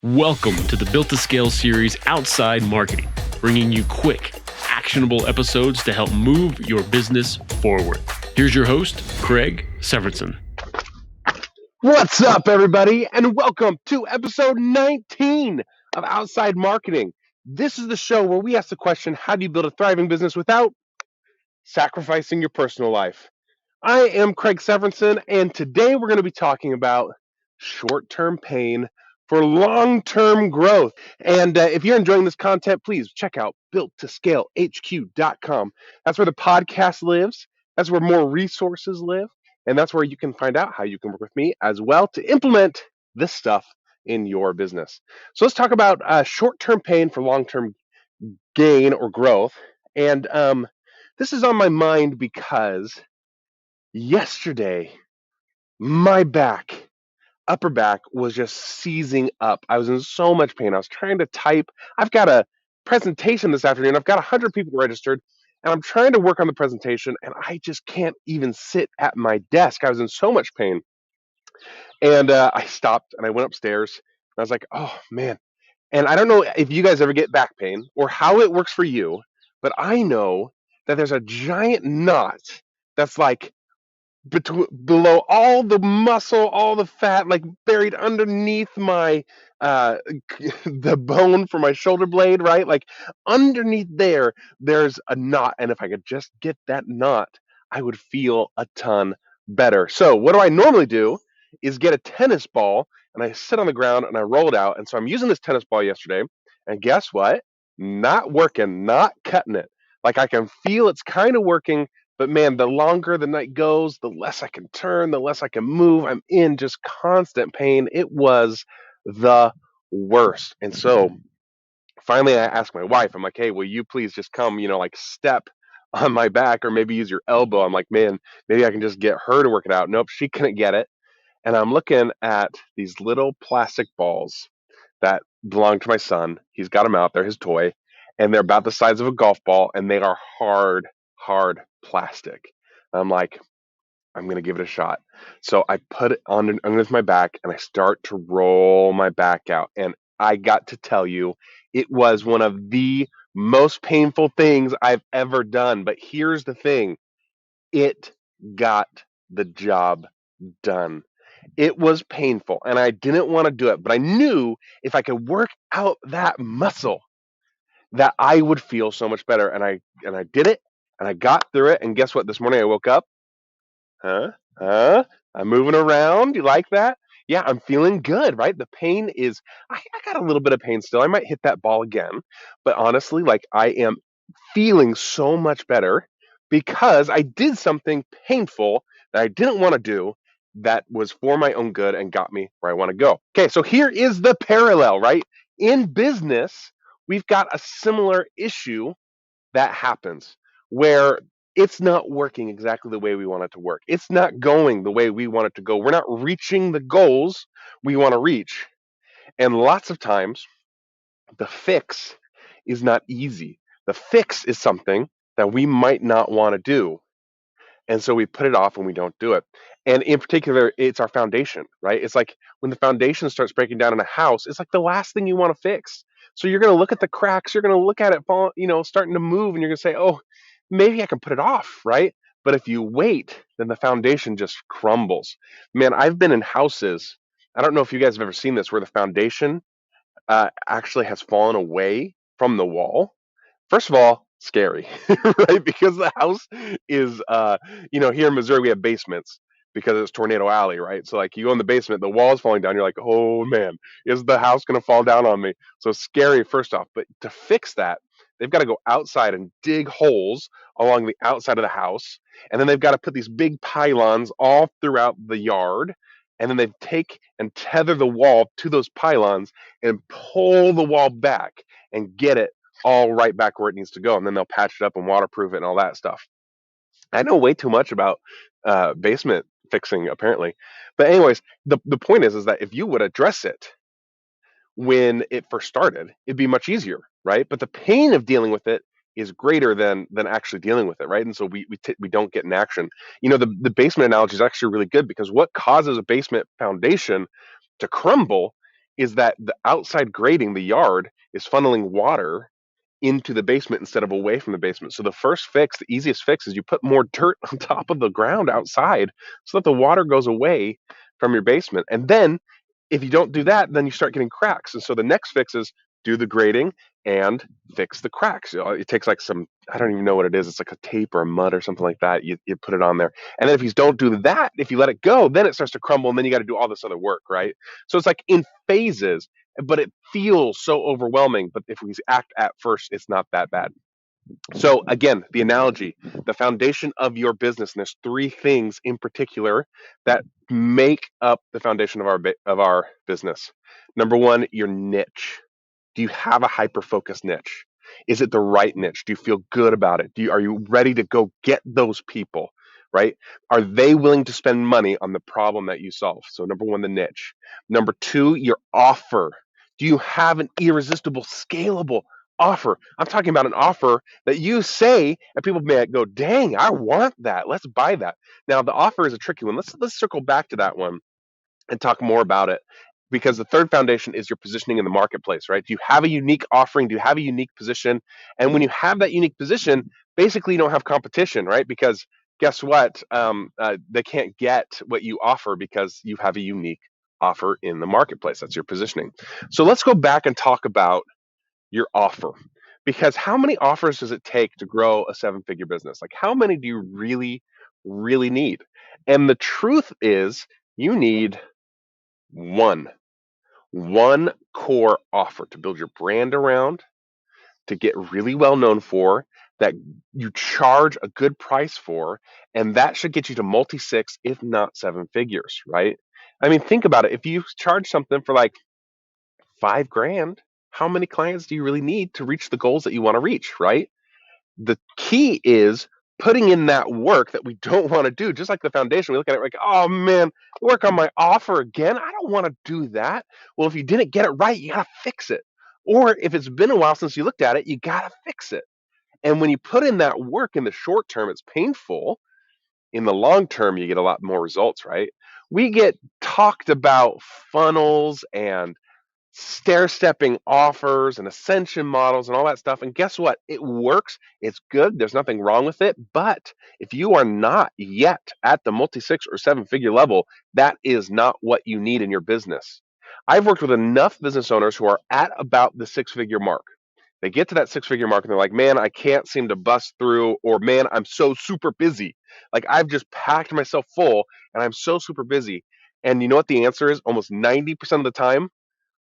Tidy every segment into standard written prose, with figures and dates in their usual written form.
Welcome to the Built to Scale series Outside Marketing, bringing you quick, actionable episodes to help move your business forward. Here's your host, Craig Severinson. What's up, everybody, and welcome to episode 19 of Outside Marketing. This is the show where we ask the question, how do you build a thriving business without sacrificing your personal life? I am Craig Severinson, and today we're going to be talking about short-term pain for long-term growth. And if you're enjoying this content, please check out builttoscalehq.com. That's where the podcast lives. That's where more resources live. And that's where you can find out how you can work with me as well to implement this stuff in your business. So let's talk about short-term pain for long-term gain or growth. And this is on my mind because yesterday, my upper back was just seizing up. I was in so much pain. I was trying to type. I've got a presentation this afternoon. I've got 100 people registered, and I'm trying to work on the presentation, and I just can't even sit at my desk. I was in so much pain. And I stopped, and I went upstairs, and I was like, oh, man. And I don't know if you guys ever get back pain or how it works for you, but I know that there's a giant knot that's like below all the muscle, all the fat, like buried underneath my the bone for my shoulder blade, right? Like underneath there's a knot, and if I could just get that knot, I would feel a ton better. So what do I normally do is get a tennis ball and I sit on the ground and I roll it out. And so I'm using this tennis ball yesterday, and guess what? Not working, not cutting it. Like I can feel it's kind of working, but man, the longer the night goes, the less I can turn, the less I can move. I'm in just constant pain. It was the worst. And so finally I asked my wife, I'm like, hey, will you please just come, like step on my back or maybe use your elbow? I'm like, man, maybe I can just get her to work it out. Nope, she couldn't get it. And I'm looking at these little plastic balls that belong to my son. He's got them out. They're his toy. And they're about the size of a golf ball. And they are hard plastic. I'm like, I'm going to give it a shot. So I put it on underneath my back and I start to roll my back out. And I got to tell you, it was one of the most painful things I've ever done. But here's the thing, it got the job done. It was painful and I didn't want to do it, but I knew if I could work out that muscle that I would feel so much better. And I did it and I got through it. And guess what? This morning I woke up. I'm moving around. You like that? Yeah, I'm feeling good, right? The pain is, I got a little bit of pain still. I might hit that ball again. But honestly, like I am feeling so much better because I did something painful that I didn't want to do that was for my own good and got me where I want to go. Okay, so here is the parallel, right? In business, we've got a similar issue that happens where it's not working exactly the way we want it to work. It's not going the way we want it to go. We're not reaching the goals we want to reach. And lots of times, the fix is not easy. The fix is something that we might not want to do. And so we put it off and we don't do it. And in particular, it's our foundation, right? It's like when the foundation starts breaking down in a house, it's like the last thing you want to fix. So you're going to look at the cracks, you're going to look at it fall, starting to move, and you're going to say, oh, maybe I can put it off, right? But if you wait, then the foundation just crumbles. Man, I've been in houses. I don't know if you guys have ever seen this, where the foundation actually has fallen away from the wall. First of all, scary, right? Because the house is, here in Missouri, we have basements because it's Tornado Alley, right? So, like, you go in the basement, the wall is falling down. You're like, oh, man, is the house going to fall down on me? So scary, first off. But to fix that, they've got to go outside and dig holes along the outside of the house. And then they've got to put these big pylons all throughout the yard. And then they take and tether the wall to those pylons and pull the wall back and get it all right back where it needs to go. And then they'll patch it up and waterproof it and all that stuff. I know way too much about basement fixing, apparently. But anyways, the point is that if you would address it when it first started, it'd be much easier, right? But the pain of dealing with it is greater than actually dealing with it, right? And so we don't get in action. The basement analogy is actually really good because what causes a basement foundation to crumble is that the outside grading, the yard, is funneling water into the basement instead of away from the basement. So the first fix, the easiest fix, is you put more dirt on top of the ground outside so that the water goes away from your basement. And then if you don't do that, then you start getting cracks. And so the next fix is do the grading and fix the cracks. It takes like some, I don't even know what it is. It's like a tape or a mud or something like that. You put it on there. And then if you don't do that, if you let it go, then it starts to crumble and then you got to do all this other work, right? So it's like in phases, but it feels so overwhelming. But if we act at first, it's not that bad. So again, the analogy, the foundation of your business, and there's three things in particular that make up the foundation of our business. Number one, your niche. Do you have a hyper focused niche? Is it the right niche? Do you feel good about it? Are you ready to go get those people? Right? Are they willing to spend money on the problem that you solve? So number one, the niche. Number two, your offer. Do you have an irresistible, scalable offer? I'm talking about an offer that you say, and people may go, "Dang, I want that. Let's buy that." Now, the offer is a tricky one. Let's circle back to that one and talk more about it, because the third foundation is your positioning in the marketplace, right? Do you have a unique offering? Do you have a unique position? And when you have that unique position, basically you don't have competition, right? Because guess what? They can't get what you offer because you have a unique offer in the marketplace. That's your positioning. So let's go back and talk about your offer. Because how many offers does it take to grow a seven-figure business? Like, how many do you really, really need? And the truth is, you need one one core offer to build your brand around, to get really well known for, that you charge a good price for, and that should get you to multi six, if not seven figures, right? I mean, think about it. If you charge something for like 5 grand, how many clients do you really need to reach the goals that you want to reach, right? The key is putting in that work that we don't want to do. Just like the foundation, we look at it like, oh man, work on my offer again. I don't want to do that. Well, if you didn't get it right, you got to fix it. Or if it's been a while since you looked at it, you got to fix it. And when you put in that work in the short term, it's painful. In the long term, you get a lot more results, right? We get talked about funnels and stair-stepping offers and ascension models and all that stuff. And guess what? It works. It's good. There's nothing wrong with it. But if you are not yet at the multi-six or seven-figure level, that is not what you need in your business. I've worked with enough business owners who are at about the six-figure mark. They get to that six-figure mark and they're like, man, I can't seem to bust through, or man, I'm so super busy. Like, I've just packed myself full and I'm so super busy. And you know what the answer is? Almost 90% of the time,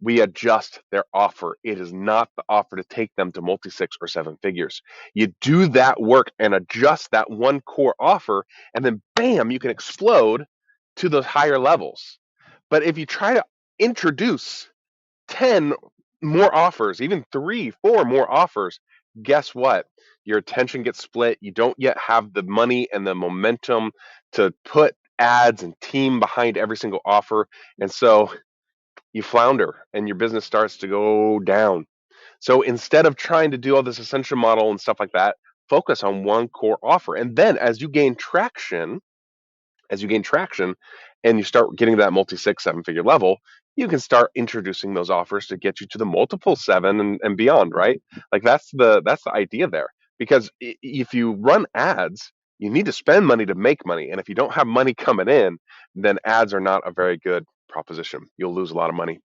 we adjust their offer. It is not the offer to take them to multi six or seven figures. You do that work and adjust that one core offer, and then bam, you can explode to those higher levels. But if you try to introduce 10 more offers, even 3, 4 more offers, guess what? Your attention gets split. You don't yet have the money and the momentum to put ads and team behind every single offer. And so you flounder and your business starts to go down. So instead of trying to do all this ascension model and stuff like that, focus on one core offer. And then as you gain traction and you start getting to that multi six, seven figure level, you can start introducing those offers to get you to the multiple seven and beyond, right? Like that's the idea there. Because if you run ads, you need to spend money to make money. And if you don't have money coming in, then ads are not a very good proposition. You'll lose a lot of money.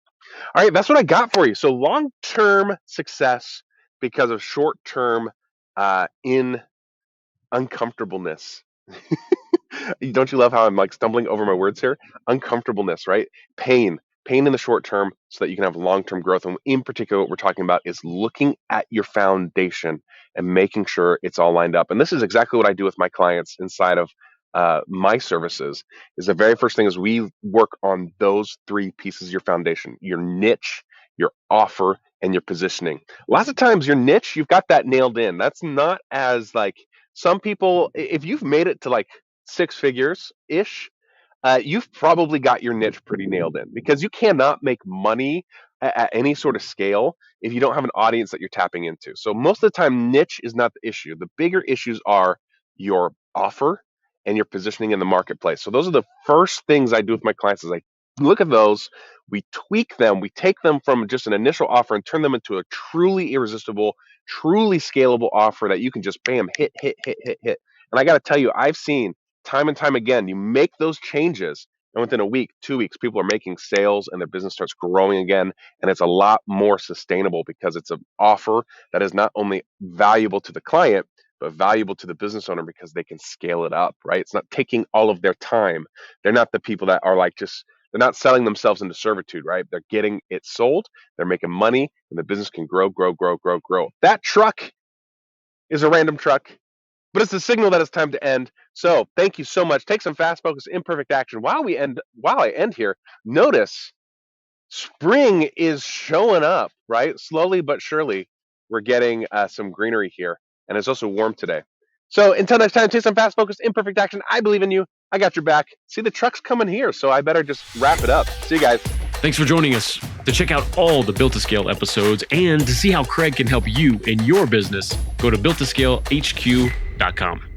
All right, that's what I got for you. So long-term success because of short-term in uncomfortableness. Don't you love how I'm like stumbling over my words here? Uncomfortableness, right? Pain in the short term so that you can have long-term growth. And in particular, what we're talking about is looking at your foundation and making sure it's all lined up. And this is exactly what I do with my clients inside of my services. Is the very first thing is we work on those three pieces of your foundation: your niche, your offer, and your positioning. Lots of times your niche, you've got that nailed in. That's not as like some people, if you've made it to like six figures ish, you've probably got your niche pretty nailed in, because you cannot make money at any sort of scale if you don't have an audience that you're tapping into. So most of the time, niche is not the issue. The bigger issues are your offer and your positioning in the marketplace. So those are the first things I do with my clients is I look at those, we tweak them, we take them from just an initial offer and turn them into a truly irresistible, truly scalable offer that you can just bam, hit, hit, hit, hit, hit. And I got to tell you, I've seen time and time again, you make those changes, and within a week, 2 weeks, people are making sales and their business starts growing again. And it's a lot more sustainable because it's an offer that is not only valuable to the client, but valuable to the business owner because they can scale it up, right? It's not taking all of their time. They're not the people that are like just, they're not selling themselves into servitude, right? They're getting it sold, they're making money, and the business can grow, grow, grow, grow, grow. That truck is a random truck, but it's a signal that it's time to end. So thank you so much. Take some fast, focused, imperfect action. While I end here, notice spring is showing up, right? Slowly but surely, we're getting some greenery here, and it's also warm today. So until next time, take some fast, focused, imperfect action. I believe in you. I got your back. See, the truck's coming here, so I better just wrap it up. See you guys. Thanks for joining us. To check out all the Built to Scale episodes and to see how Craig can help you in your business, go to builttoscalehq.com.